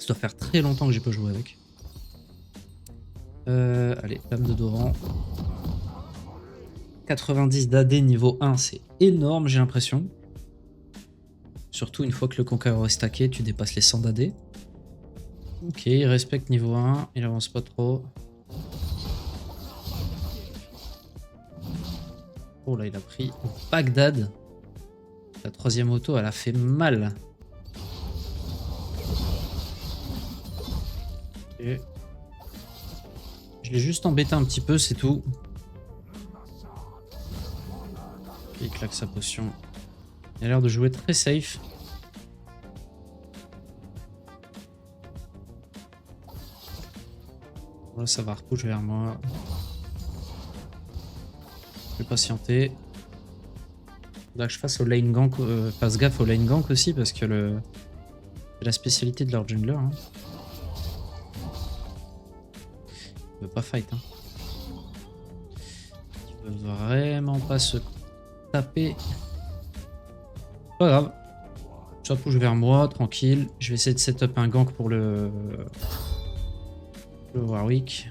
Ça doit faire très longtemps que j'ai pas joué avec. Allez, Lame de Doran. 90 d'AD niveau 1, c'est énorme, j'ai l'impression. Surtout une fois que le Conqueror est stacké, tu dépasses les 100 d'AD. Ok, il respecte niveau 1, il avance pas trop. Oh là, il a pris Bagdad. La troisième auto, elle a fait mal. Et je l'ai juste embêté un petit peu, c'est tout. Ok, il claque sa potion. Il a l'air de jouer très safe. Là, ça va repush vers moi. Je vais patienter. Là, que je fasse au lane gank, fasse gaffe au lane gank aussi parce que c'est la spécialité de leur jungler. Hein. Il veut pas fight. Hein. Il veut vraiment pas se taper. Pas grave. Ça push vers moi, tranquille. Je vais essayer de setup un gank pour le Warwick.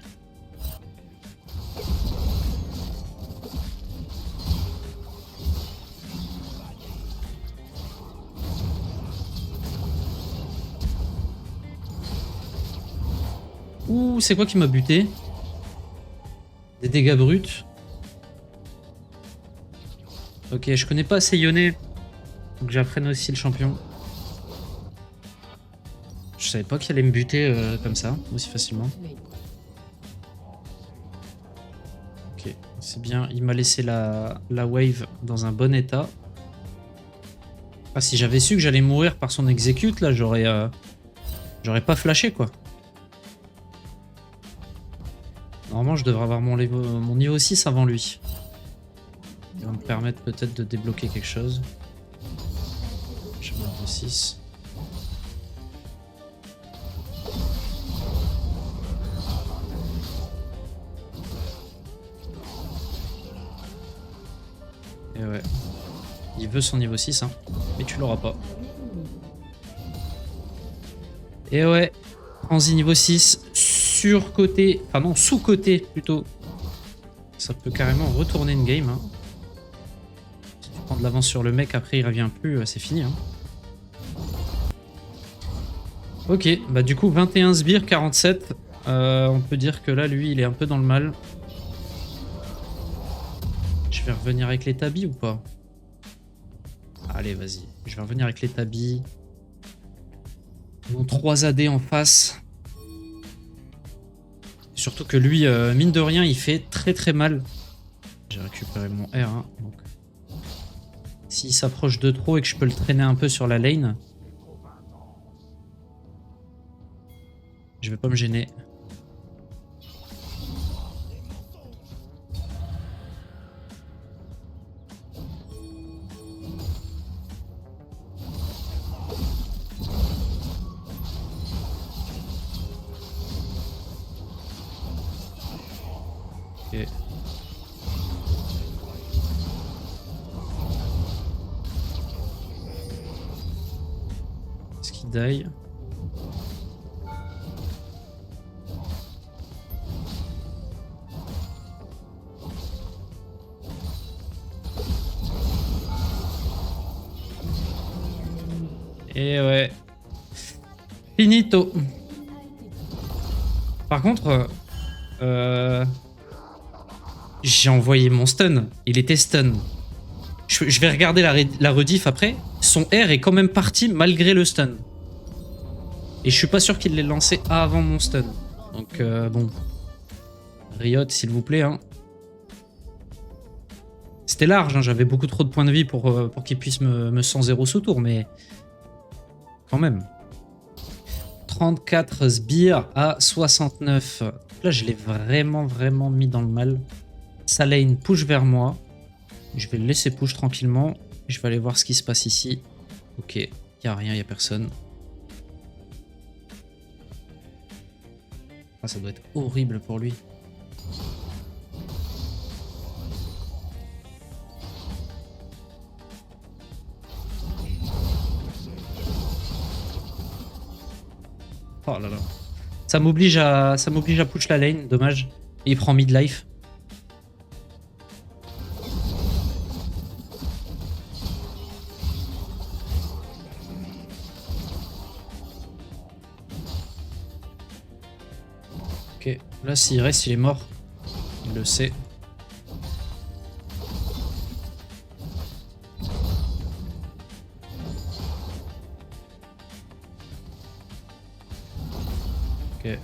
Ouh, c'est quoi qui m'a buté? Des dégâts bruts. Ok, je connais pas assez Yone. Faut que j'apprenne aussi le champion. Je savais pas qu'il allait me buter comme ça, aussi facilement. Ok, c'est bien. Il m'a laissé la wave dans un bon état. Ah, si j'avais su que j'allais mourir par son execute, là, j'aurais pas flashé, quoi. Normalement, je devrais avoir mon niveau 6 avant lui. Il va me permettre peut-être de débloquer quelque chose. J'ai mon niveau 6. Et ouais. Il veut son niveau 6, hein. Mais tu l'auras pas. Et ouais. Franzi niveau 6. Surcoté. Enfin non, sous-côté plutôt. Ça peut carrément retourner une game. Hein. Si tu prends de l'avance sur le mec, après il revient plus, c'est fini. Hein. Ok, bah du coup 21 sbires, 47. On peut dire que là, lui, il est un peu dans le mal. Je vais revenir avec les tabis ou pas? Allez, vas-y. Je vais revenir avec les tabis. Ils ont 3 AD en face. Surtout que lui, mine de rien, il fait très très mal. J'ai récupéré mon R. Hein, donc. S'il s'approche de trop et que je peux le traîner un peu sur la lane, je vais pas me gêner. Ok. Est-ce qu'il die? Et ouais. Finito. Par contre, j'ai envoyé mon stun. Il était stun. Je vais regarder la rediff après. Son R est quand même parti malgré le stun. Et je suis pas sûr qu'il l'ait lancé avant mon stun. Donc bon. Riot, s'il vous plaît. Hein. C'était large, hein, j'avais beaucoup trop de points de vie pour qu'il puisse me 100-0 sous tour, mais quand même. 34 sbires à 69. Là, je l'ai vraiment mis dans le mal. Sa lane push vers moi. Je vais le laisser push tranquillement. Je vais aller voir ce qui se passe ici. Ok, il n'y a rien, il n'y a personne. Ah, ça doit être horrible pour lui. Oh là là. Ça m'oblige à push la lane, dommage. Et il prend midlife. Ok, là s'il reste, il est mort. Il le sait. Ok.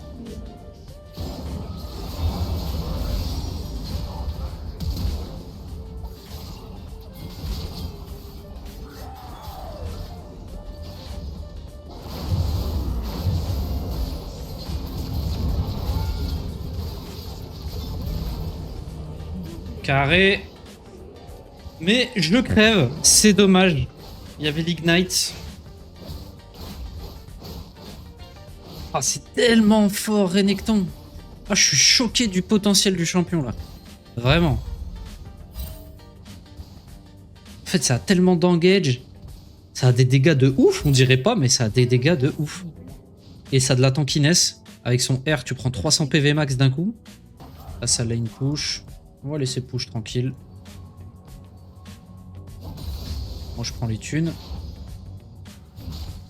Carré. Mais je crève, c'est dommage. Il y avait l'Ignite. Ah, c'est tellement fort, Renekton. Ah, je suis choqué du potentiel du champion, là. Vraiment. En fait, ça a tellement d'engage. Ça a des dégâts de ouf, on dirait pas, mais ça a des dégâts de ouf. Et ça a de la tankiness. Avec son R, tu prends 300 PV max d'un coup. Là, ça lane push. On va laisser push tranquille. Moi, je prends les thunes.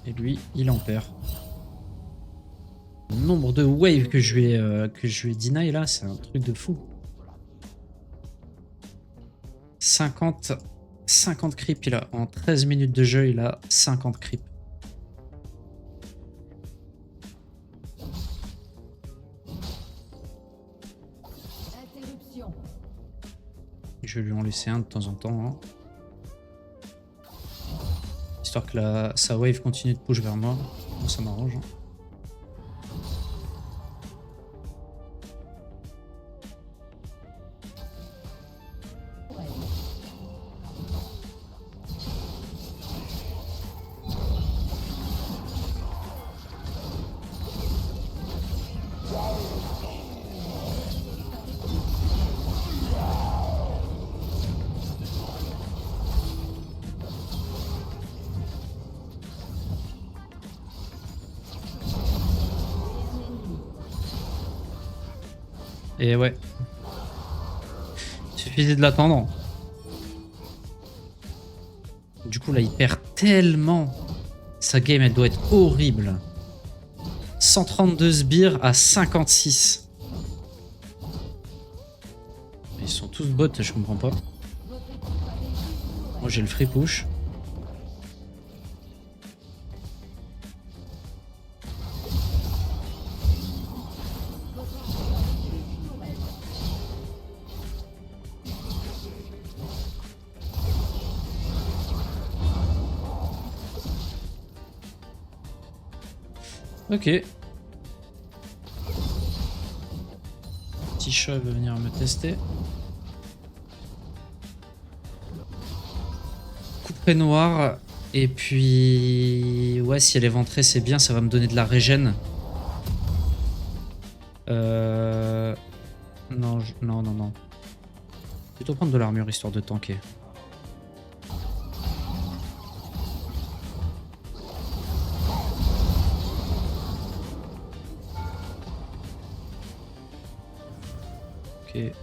Et lui, il en perd. Le nombre de waves que je lui ai deny là, c'est un truc de fou. 50 creeps, il a en 13 minutes de jeu, il a 50 creeps. Je vais lui en laisser un de temps en temps. Hein. Histoire que sa wave continue de push vers moi. Bon, ça m'arrange. Hein. Et ouais. Il suffisait de l'attendre. Du coup, là, il perd tellement. Sa game, elle doit être horrible. 132 sbires à 56. Ils sont tous bots, je comprends pas. Moi, j'ai le free push. Ok. Petit chat veut venir me tester. Couperet noir. Et puis... Ouais, si elle est ventrée, c'est bien. Ça va me donner de la régène. Non, non, non, non. Plutôt prendre de l'armure, histoire de tanker. Ok.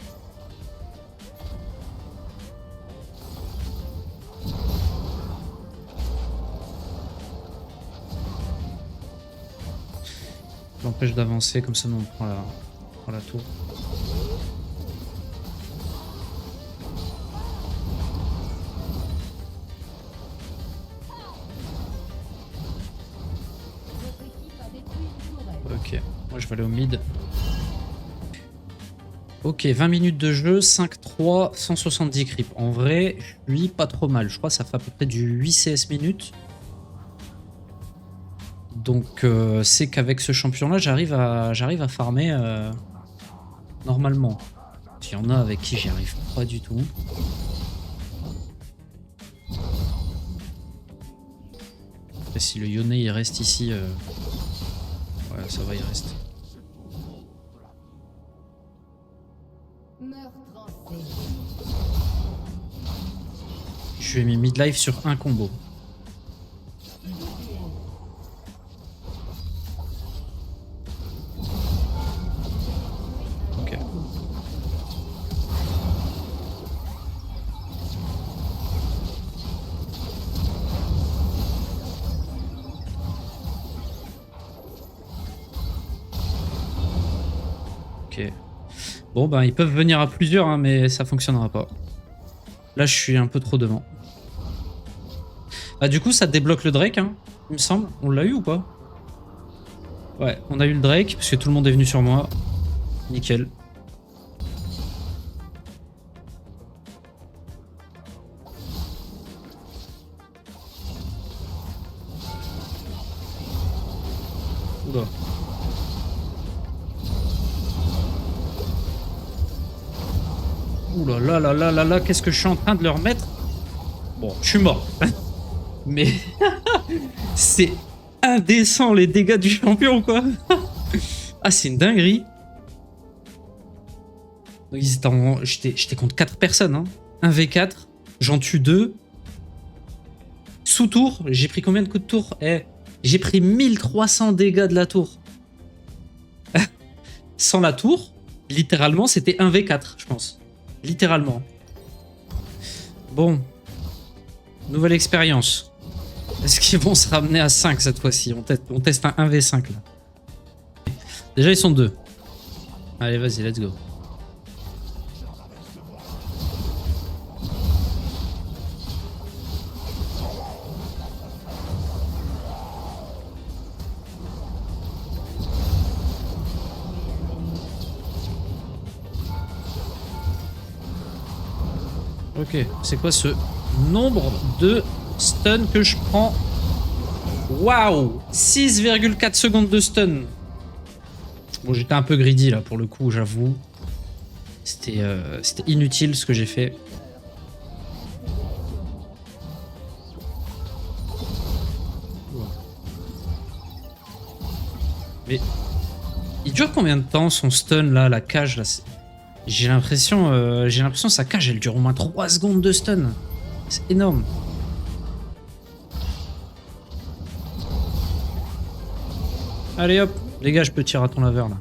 L'empêche d'avancer, comme ça nous on prend la tour. Ok, moi je vais aller au mid. Ok, 20 minutes de jeu, 5-3, 170 creeps. En vrai, je suis pas trop mal. Je crois que ça fait à peu près du 8 CS minutes. Donc c'est qu'avec ce champion-là, j'arrive à farmer normalement. Il y en a avec qui j'y arrive pas du tout. Et si le Yone il reste ici, ouais ça va, il reste. Je lui ai mis midlife sur un combo. Ok. Bon, ben, ils peuvent venir à plusieurs, hein, mais ça fonctionnera pas. Là, je suis un peu trop devant. Bah, du coup, ça débloque le Drake, hein, il me semble. On l'a eu ou pas? Ouais, on a eu le Drake, parce que tout le monde est venu sur moi. Nickel. Oula. Oula là là là là là, qu'est-ce que je suis en train de leur mettre? Bon, je suis mort. Mais c'est indécent les dégâts du champion, quoi. Ah, c'est une dinguerie. Donc, ils étaient j'étais contre 4 personnes. Hein. 1v4, j'en tue 2. Sous tour, j'ai pris combien de coups de tour? J'ai pris 1300 dégâts de la tour. Sans la tour, littéralement, c'était 1v4, je pense. Littéralement. Bon. Nouvelle expérience. Est-ce qu'ils vont se ramener à 5 cette fois-ci? On teste un 1v5 là. Déjà, ils sont 2. Allez, vas-y, let's go. Ok, c'est quoi ce nombre de stuns que je prends? Waouh, 6,4 secondes de stun. Bon, j'étais un peu greedy là pour le coup, j'avoue. C'était inutile ce que j'ai fait. Mais il dure combien de temps son stun là, la cage là? J'ai l'impression que sa cage elle dure au moins 3 secondes de stun. C'est énorme. Allez hop, dégage petit raton laveur là.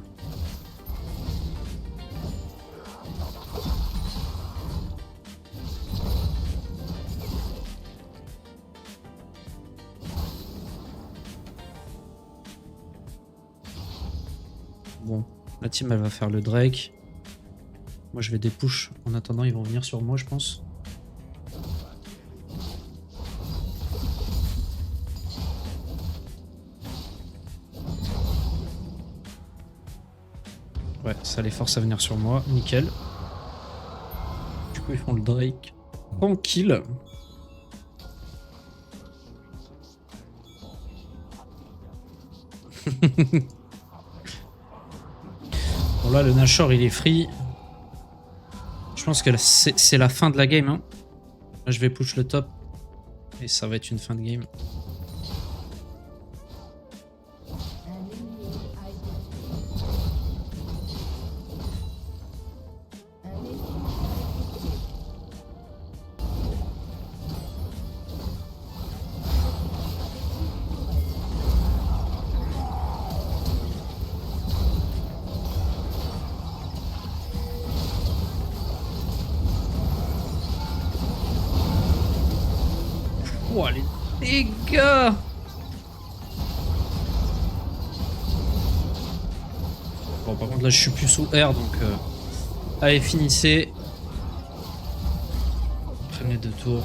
Bon, la team elle va faire le Drake. Moi je vais des push. En attendant ils vont venir sur moi je pense. Ouais, ça les force à venir sur moi. Nickel. Du coup ils font le Drake. Tranquille. Bon là le Nashor il est free. Je pense que c'est la fin de la game. Hein. Là je vais push le top. Et ça va être une fin de game. Oh, les dégâts! Bon, par contre, là, je suis plus sous R, donc... Allez, finissez. Prenez 2 tours.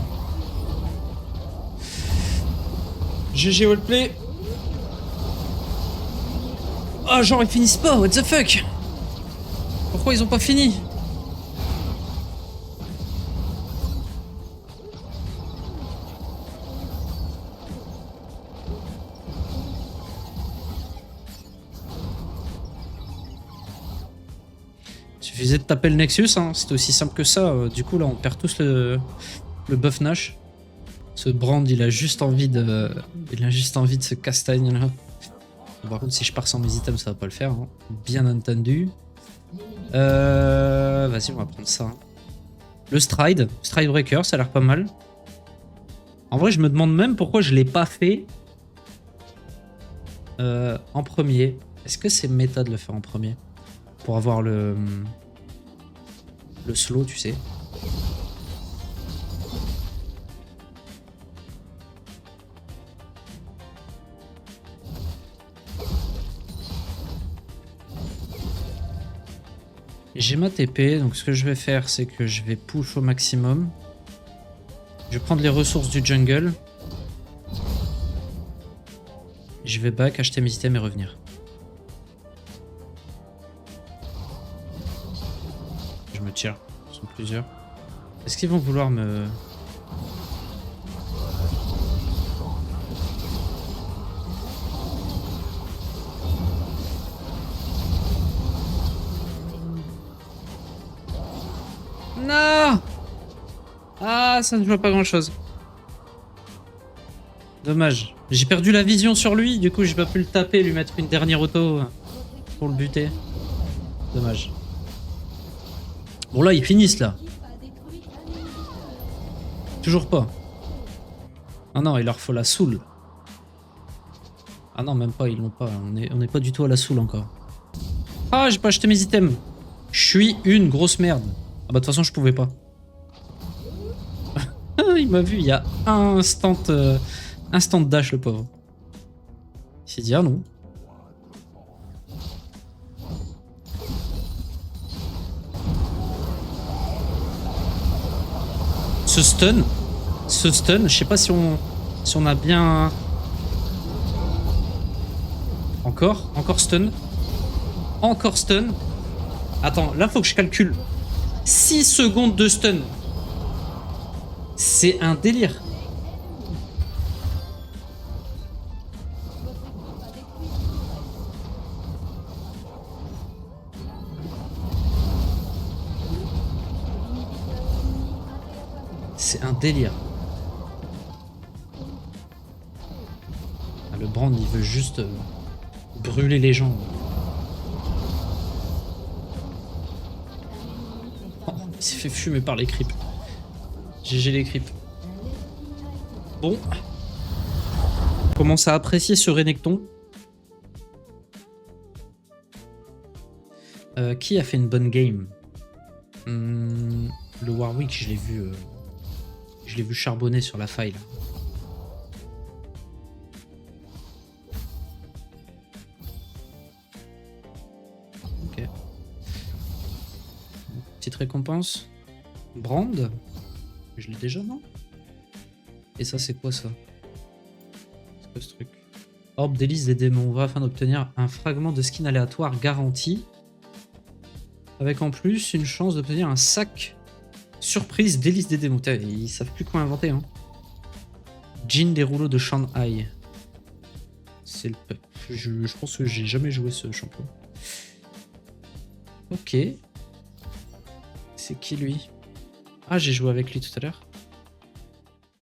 GG Wellplay. Ah, genre, ils finissent pas, what the fuck? Pourquoi ils ont pas fini? Suffisait de taper le Nexus, hein. C'était aussi simple que ça. Du coup, là, on perd tous le buff Nash. Ce Brand, il a juste envie de se castagne là. Par contre, si je pars sans mes items, ça va pas le faire. Hein. Bien entendu. Vas-y, on va prendre ça. Hein. Le Stride Breaker, ça a l'air pas mal. En vrai, je me demande même pourquoi je l'ai pas fait en premier. Est-ce que c'est méta de le faire en premier? Pour avoir le slow, tu sais. J'ai ma TP, donc ce que je vais faire, c'est que je vais push au maximum. Je vais prendre les ressources du jungle. Je vais back, acheter mes items et revenir. Je me tire. Ils sont plusieurs. Est-ce qu'ils vont vouloir me... Non! Ah, ça ne joue pas grand-chose. Dommage. J'ai perdu la vision sur lui, du coup j'ai pas pu le taper, lui mettre une dernière auto pour le buter. Dommage. Bon là, ils finissent là. Toujours pas. Ah non, il leur faut la soul. Ah non, même pas, ils l'ont pas. On est pas du tout à la soul encore. Ah, j'ai pas acheté mes items. Je suis une grosse merde. Ah bah de toute façon, je pouvais pas. Il m'a vu, il y a un instant dash, le pauvre. Il s'est dit, ah non. Ce stun, je sais pas si on a bien... Encore stun. Encore stun. Attends, là faut que je calcule. 6 secondes de stun. C'est un délire. C'est un délire. Ah, le Brand, il veut juste brûler les gens. Oh, il s'est fait fumer par les creeps. GG les creeps. Bon. On commence à apprécier ce Renekton. Qui a fait une bonne game? Le Warwick, je l'ai vu... Je l'ai vu charbonner sur la faille là. Ok. Petite récompense. Brand. Je l'ai déjà, non? Et ça, c'est quoi ça? C'est quoi ce truc? Orbe délice des démons. On va afin d'obtenir un fragment de skin aléatoire garanti. Avec en plus une chance d'obtenir un sac surprise délice des démons. Ils savent plus quoi inventer. Hein. Jean des rouleaux de Shanghai. C'est le... Je pense que j'ai jamais joué ce champion. Ok. C'est qui lui? Ah, j'ai joué avec lui tout à l'heure.